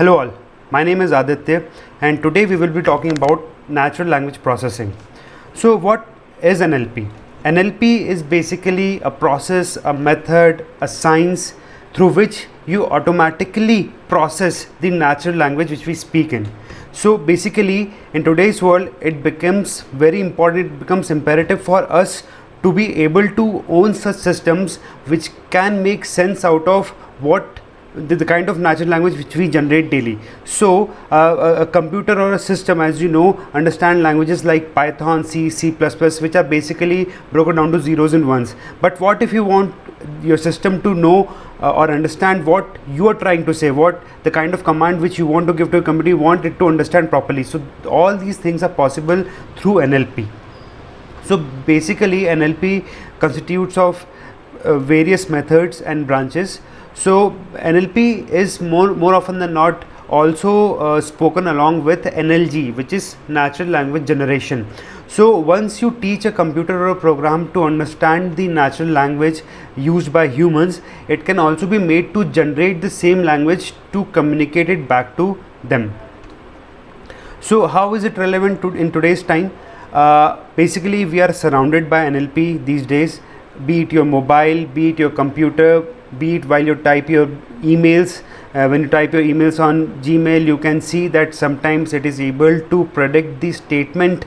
Hello all, my name is Aditya and today we will be talking about natural language processing. So what is NLP? NLP is basically a process, a method, a science through which you automatically process the natural language which we speak in. So basically in today's world it becomes very important, it becomes imperative for us to be able to own such systems which can make sense out of what the kind of natural language which we generate daily. So a computer or a system, as you know, understand languages like Python, C, C++, which are basically broken down to zeros and ones. But what if you want your system to know or understand what you are trying to say, what the kind of command which you want to give to a computer, you want it to understand properly. So all these things are possible through NLP. So basically NLP constitutes of various methods and branches. So NLP is more often than not also spoken along with NLG, which is natural language generation. So once you teach a computer or a program to understand the natural language used by humans, it can also be made to generate the same language to communicate it back to them. So how is it relevant in today's time? Basically we are surrounded by NLP these days, be it your mobile, be it your computer, be it while you type your emails. When you type your emails on Gmail, you can see that sometimes it is able to predict the statement,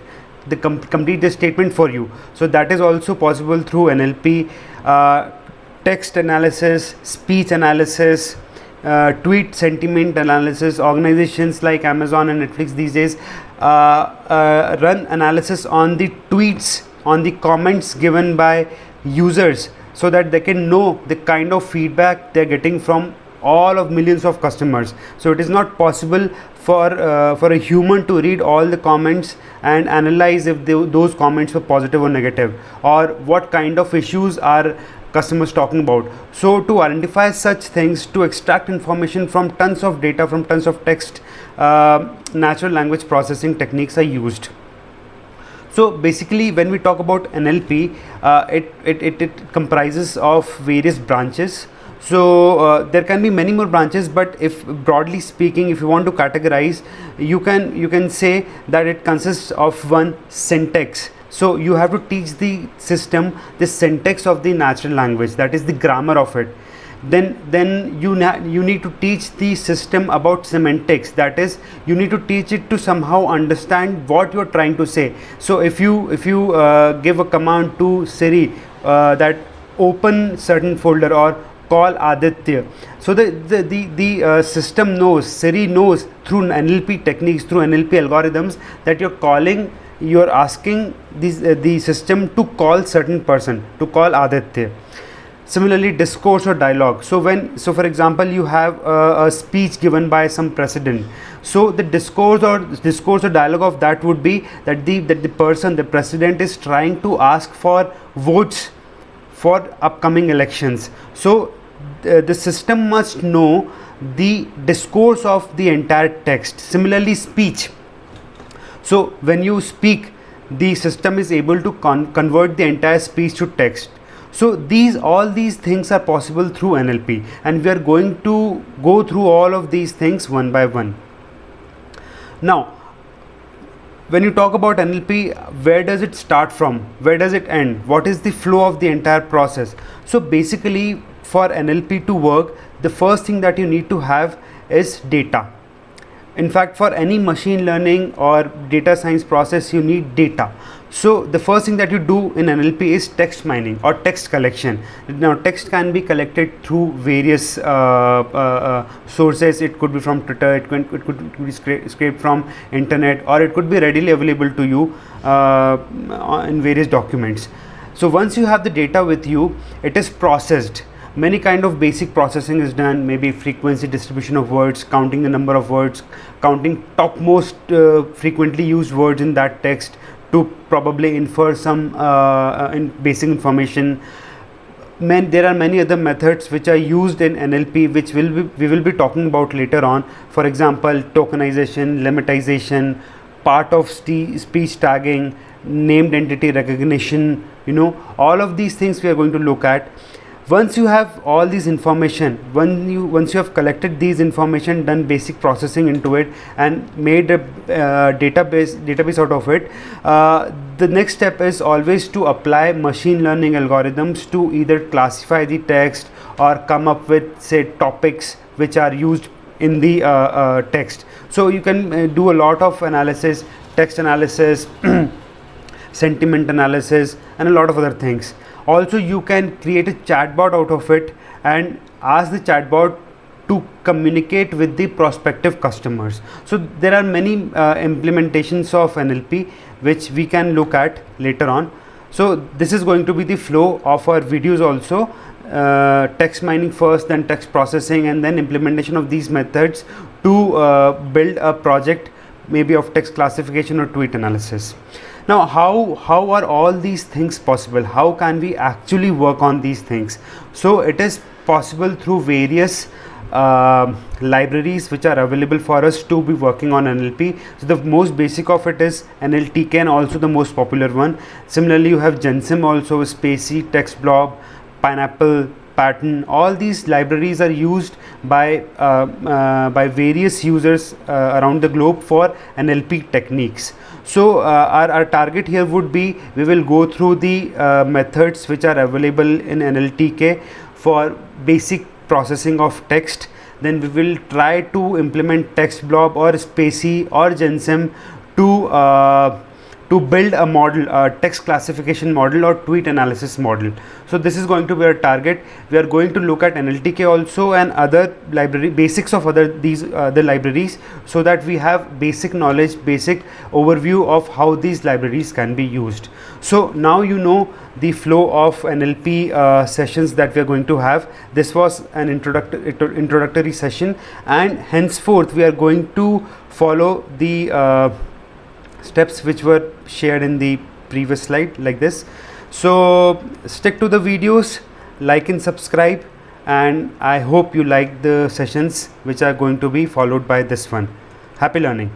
complete the statement for you. So that is also possible through NLP. Text analysis, speech analysis, tweet sentiment analysis. Organizations like Amazon and Netflix these days run analysis on the tweets, on the comments given by users, so that they can know the kind of feedback they're getting from all of millions of customers. So it is not possible for a human to read all the comments and analyze if those comments were positive or negative, or what kind of issues are customers talking about. So to identify such things, to extract information from tons of data, from tons of text, natural language processing techniques are used. So basically when we talk about NLP, it comprises of various branches. So there can be many more branches, but if broadly speaking, if you want to categorize, you can say that it consists of one, syntax. So you have to teach the system the syntax of the natural language, that is the grammar of it. Then you need to teach the system about semantics, that is you need to teach it to somehow understand what you are trying to say. So if you give a command to Siri that open certain folder or call Aditya, so the system knows, Siri knows through NLP techniques, through NLP algorithms, that you're asking the system to call certain person, to call Aditya. Similarly, discourse or dialogue. So for example, you have a speech given by some president. So the discourse or dialogue of that would be that the president is trying to ask for votes for upcoming elections. So the system must know the discourse of the entire text. Similarly, speech. So when you speak, the system is able to convert the entire speech to text. So all these things are possible through NLP, and we are going to go through all of these things one by one. Now, when you talk about NLP, where does it start from? Where does it end? What is the flow of the entire process? So basically, for NLP to work, the first thing that you need to have is data. In fact, for any machine learning or data science process, you need data. So the first thing that you do in NLP is text mining or text collection. Now text can be collected through various sources. It could be from Twitter, it could be scraped from internet, or it could be readily available to you in various documents. So once you have the data with you, it is processed. Many kind of basic processing is done, maybe frequency distribution of words, counting the number of words, counting topmost frequently used words in that text to probably infer some basic information. There are many other methods which are used in NLP, which we will be talking about later on. For example, tokenization, lemmatization, part of speech tagging, named entity recognition, all of these things we are going to look at. Once you have all these information, once you have collected these information, done basic processing into it, and made a database out of it, the next step is always to apply machine learning algorithms to either classify the text or come up with, say, topics which are used in the text. So you can do a lot of analysis, text analysis, sentiment analysis, and a lot of other things. Also, you can create a chatbot out of it and ask the chatbot to communicate with the prospective customers. So there are many implementations of NLP which we can look at later on. So this is going to be the flow of our videos also. Text mining first, then text processing, and then implementation of these methods to build a project, maybe of text classification or tweet analysis. Now, how are all these things possible? How can we actually work on these things? So it is possible through various libraries which are available for us to be working on NLP. So the most basic of it is NLTK, and also the most popular one. Similarly, you have Gensim also, Spacy, TextBlob, Pineapple, Pattern. All these libraries are used by various users around the globe for NLP techniques. So our target here would be, we will go through the methods which are available in NLTK for basic processing of text. Then we will try to implement TextBlob or Spacy or Gensim to build a model, a text classification model or tweet analysis model. So this is going to be our target. We are going to look at NLTK also and other library basics of other libraries, so that we have basic knowledge, basic overview of how these libraries can be used. So now you know the flow of NLP sessions that we are going to have. This was an introductory session, and henceforth we are going to follow the steps which were shared in the previous slide, like this. So stick to the videos, like and subscribe, and I hope you like the sessions which are going to be followed by this one. Happy learning.